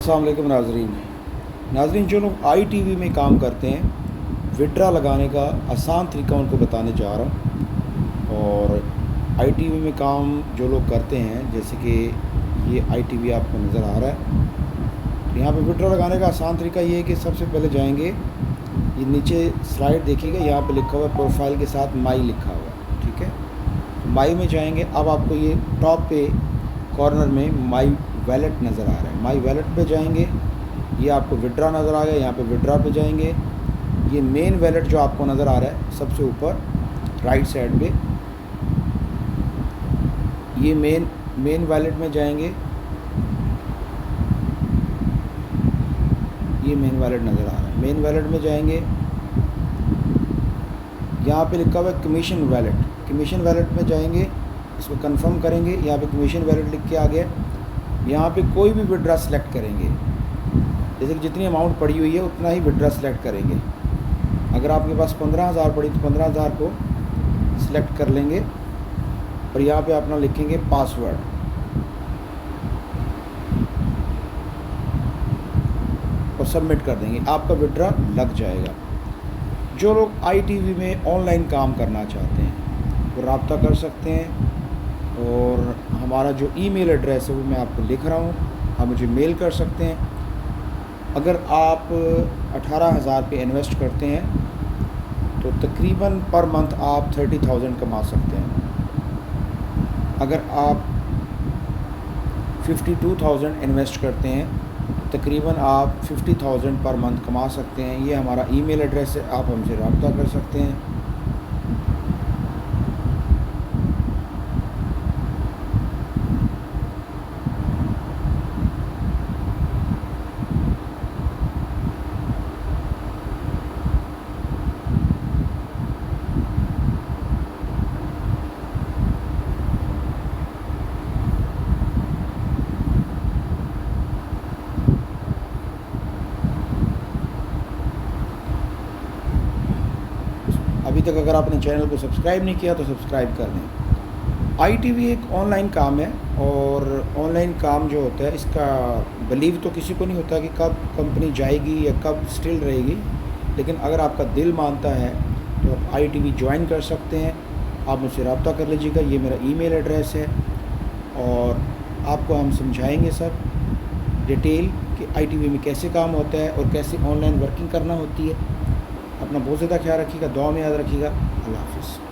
अस्सलाम वालेकुम नाजरीन, जो लोग ITV में काम करते हैं, विड्रा लगाने का आसान तरीका उनको बताने जा रहा हूँ। और ITV में काम जो लोग करते हैं, जैसे कि ये ITV आपको नज़र आ रहा है, तो यहाँ पे विड्रा लगाने का आसान तरीका ये है कि सबसे पहले जाएंगे, ये नीचे स्लाइड देखिएगा, यहाँ पे लिखा हुआ है प्रोफाइल के साथ माई लिखा हुआ है, ठीक है। तो माई में जाएंगे। अब आपको ये टॉप पे कॉर्नर में माई वैलेट नज़र आ रहा है, माई वैलेट पे जाएंगे, ये आपको विड्रा नज़र आ गया, यहाँ पे विड्रा पे जाएंगे। ये मेन वैलेट जो आपको नज़र आ रहा है सबसे ऊपर राइट साइड पे, ये मेन वैलेट में जाएंगे, ये मेन वैलेट नज़र आ रहा है। मेन वैलेट में जाएंगे, यहाँ पे लिखा हुआ है कमीशन वैलेट, कमीशन वैलेट में जाएंगे, इसको कंफर्म करेंगे। यहाँ पे कमीशन वैलेट लिख के आ गया। यहाँ पे कोई भी विड्रा सेलेक्ट करेंगे, जैसे कि जितनी अमाउंट पड़ी हुई है उतना ही विड्रा सेलेक्ट करेंगे। अगर आपके पास 15,000 पड़ी तो 15,000 को सिलेक्ट कर लेंगे और यहाँ पे अपना लिखेंगे पासवर्ड और सबमिट कर देंगे, आपका विड्रा लग जाएगा। जो लोग ITV में ऑनलाइन काम करना चाहते हैं वो रब्ता कर सकते हैं, और हमारा जो ईमेल एड्रेस है वो मैं आपको लिख रहा हूँ, आप मुझे मेल कर सकते हैं। अगर आप 18,000 पे इन्वेस्ट करते हैं तो तकरीबन पर मंथ आप 30,000 कमा सकते हैं। अगर आप 52,000 इन्वेस्ट करते हैं तो तकरीबन आप 50,000 पर मंथ कमा सकते हैं। ये हमारा ईमेल एड्रेस है, आप हमसे रब्ता कर सकते हैं। अभी तक अगर आपने चैनल को सब्सक्राइब नहीं किया तो सब्सक्राइब कर लें। ITV एक ऑनलाइन काम है, और ऑनलाइन काम जो होता है इसका बिलीव तो किसी को नहीं होता कि कब कंपनी जाएगी या कब स्टिल रहेगी, लेकिन अगर आपका दिल मानता है तो आप ITV ज्वाइन कर सकते हैं। आप मुझसे रब्ता कर लीजिएगा, ये मेरा ईमेल एड्रेस है, और आपको हम समझाएंगे सब डिटेल कि ITV में कैसे काम होता है और कैसे ऑनलाइन वर्किंग करना होती है। अपना बहुत ज़्यादा ख्याल रखिएगा, दुआ में याद रखिएगा। अल्लाह हाफ़िज़।